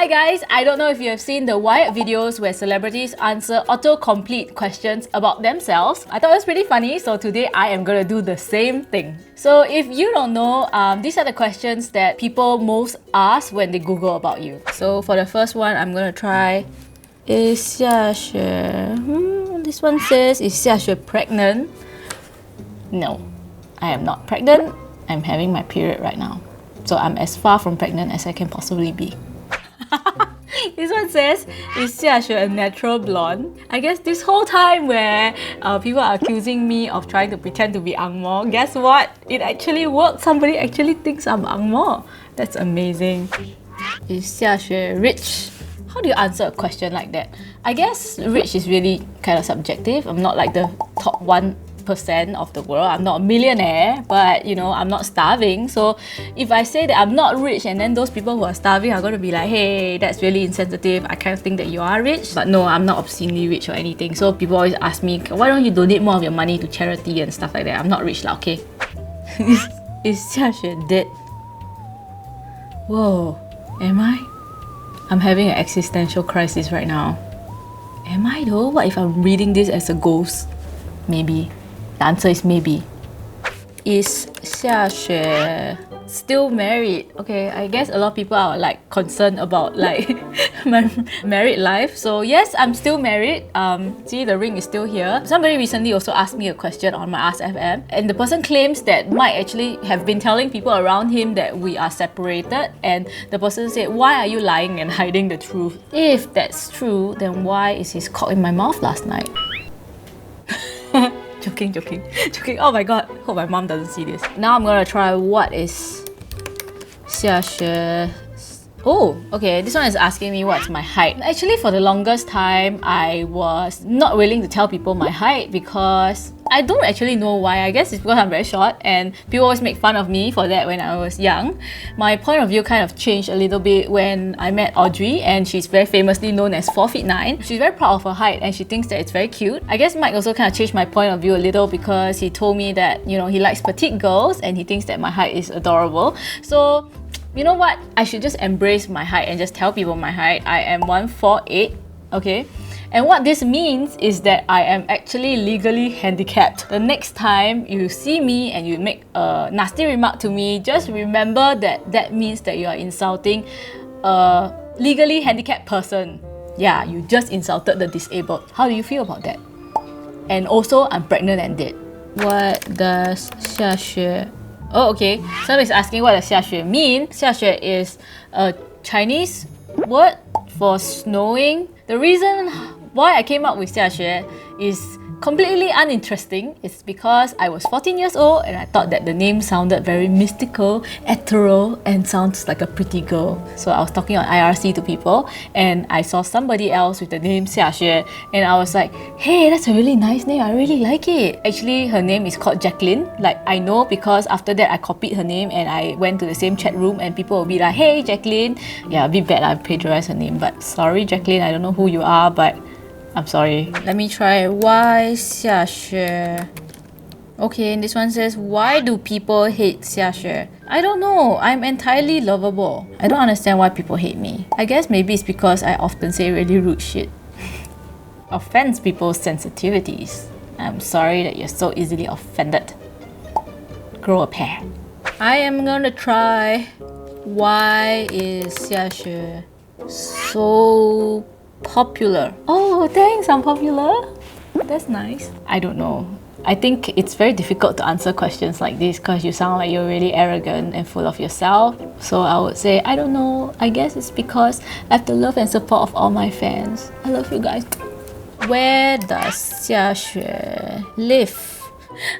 Hi guys, I don't know if you have seen the Wired videos where celebrities answer autocomplete questions about themselves. I thought it was pretty funny, so today I am gonna do the same thing. So if you don't know, these are the questions that people most ask when they Google about you. So for the first one, I'm gonna try, is Xiaxue, this one says, is Xiaxue pregnant? No, I am not pregnant. I'm having my period right now. So I'm as far from pregnant as I can possibly be. This one says, is Xiaxue a natural blonde? I guess this whole time where people are accusing me of trying to pretend to be Angmo, guess what? It actually worked. Somebody actually thinks I'm Angmo. That's amazing. Is Xiaxue rich? How do you answer a question like that? I guess rich is really kind of subjective. I'm not like the top 1% of the world. I'm not a millionaire, but you know, I'm not starving. So if I say that I'm not rich and then those people who are starving are going to be like, hey, that's really insensitive. I kind of think that you are rich. But no, I'm not obscenely rich or anything. So people always ask me, why don't you donate more of your money to charity and stuff like that? I'm not rich lah, okay? Is Xiaxue dead? Whoa, am I? I'm having an existential crisis right now. Am I though? What if I'm reading this as a ghost? Maybe. The answer is maybe. Is Xiaxue still married? Okay, I guess a lot of people are like concerned about like my married life. So yes, I'm still married. See, the ring is still here. Somebody recently also asked me a question on my Ask FM, and the person claims that Mike actually have been telling people around him that we are separated, and the person said, why are you lying and hiding the truth? If that's true, then why is his cock in my mouth last night? Joking. Oh my god, hope my mom doesn't see this. Now I'm gonna try what is Xiaxue. Oh, okay, this one is asking me what's my height. Actually, for the longest time, I was not willing to tell people my height because I don't actually know why. I guess it's because I'm very short and people always make fun of me for that when I was young. My point of view kind of changed a little bit when I met Audrey, and she's very famously known as 4'9". She's very proud of her height and she thinks that it's very cute. I guess Mike also kind of changed my point of view a little because he told me that, you know, he likes petite girls and he thinks that my height is adorable. So you know what? I should just embrace my height and just tell people my height. I am 148, okay? And what this means is that I am actually legally handicapped. The next time you see me and you make a nasty remark to me, just remember that that means that you are insulting a legally handicapped person. Yeah, you just insulted the disabled. How do you feel about that? And also, I'm pregnant and dead. What does Xiaxue... Oh, okay. Somebody's asking what does Xiaxue mean. Xiaxue is a Chinese word for snowing. The reason why I came up with Xiaxue is completely uninteresting. It's because I was 14 years old and I thought that the name sounded very mystical, ethereal, and sounds like a pretty girl. So I was talking on IRC to people and I saw somebody else with the name Xiaxue and I was like, hey, that's a really nice name. I really like it. Actually, her name is called Jacqueline. Like, I know because after that I copied her name and I went to the same chat room and people will be like, hey, Jacqueline. Yeah, a bit bad I plagiarized her name, but sorry, Jacqueline, I don't know who you are, but I'm sorry. Let me try. Why Xiaxue? Okay, and this one says, why do people hate Xiaxue? I don't know. I'm entirely lovable. I don't understand why people hate me. I guess maybe it's because I often say really rude shit. Offends people's sensitivities. I'm sorry that you're so easily offended. Grow a pair. I am gonna try. Why is Xiaxue so popular? Oh, thanks, I'm popular. That's nice. I don't know. I think it's very difficult to answer questions like this because you sound like you're really arrogant and full of yourself. So I would say, I don't know. I guess it's because I have the love and support of all my fans. I love you guys. Where does Xiaxue live?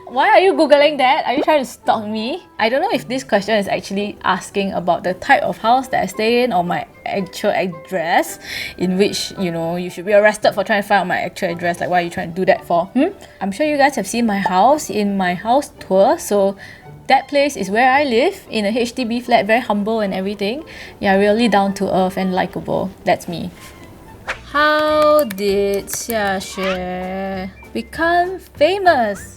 Why are you googling that? Are you trying to stalk me? I don't know if this question is actually asking about the type of house that I stay in or my actual address, in which, you know, you should be arrested for trying to find out my actual address. Like, why are you trying to do that for? I'm sure you guys have seen my house in my house tour, so that place is where I live, in a HDB flat, very humble and everything. Yeah, really down to earth and likable. That's me. How did Xiaxue become famous?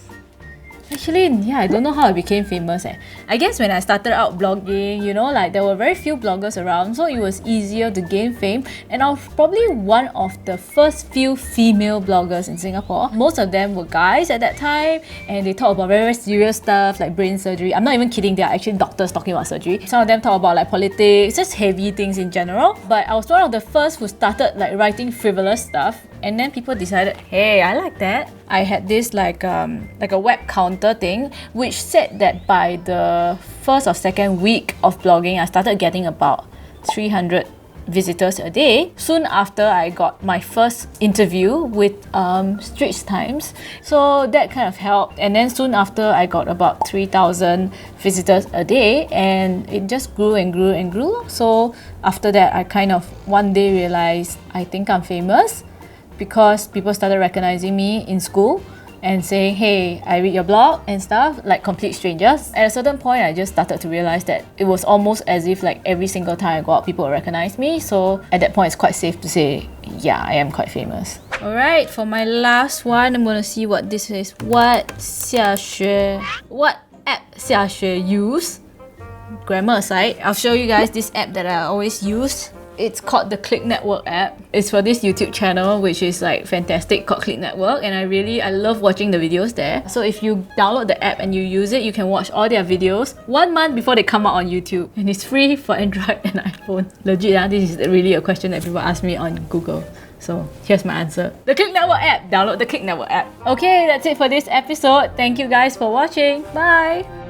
Actually, yeah, I don't know how I became famous. I guess when I started out blogging, you know, like there were very few bloggers around, so it was easier to gain fame. And I was probably one of the first few female bloggers in Singapore. Most of them were guys at that time, and they talk about very, very serious stuff like brain surgery. I'm not even kidding, they are actually doctors talking about surgery. Some of them talk about like politics, just heavy things in general. But I was one of the first who started like writing frivolous stuff. And then people decided, hey, I like that. I had this like a web counter thing, which said that by the first or second week of blogging, I started getting about 300 visitors a day. Soon after, I got my first interview with Straits Times. So that kind of helped. And then soon after, I got about 3,000 visitors a day, and it just grew and grew and grew. So after that, I kind of one day realized I think I'm famous, because people started recognizing me in school and saying, hey, I read your blog and stuff, like complete strangers. At a certain point, I just started to realize that it was almost as if like every single time I go out, people would recognize me. So at that point, it's quite safe to say, yeah, I am quite famous. Alright, for my last one, I'm gonna see what this is. What app Xiaxue use? Grammar aside, I'll show you guys this app that I always use. It's called the Clicknetwork app. It's for this YouTube channel, which is like fantastic, called Clicknetwork, and I love watching the videos there. So if you download the app and you use it, you can watch all their videos 1 month before they come out on YouTube, and it's free for Android and iPhone. Legit, this is really a question that people ask me on Google. So here's my answer. The Clicknetwork app! Download the Clicknetwork app. Okay, that's it for this episode. Thank you guys for watching. Bye!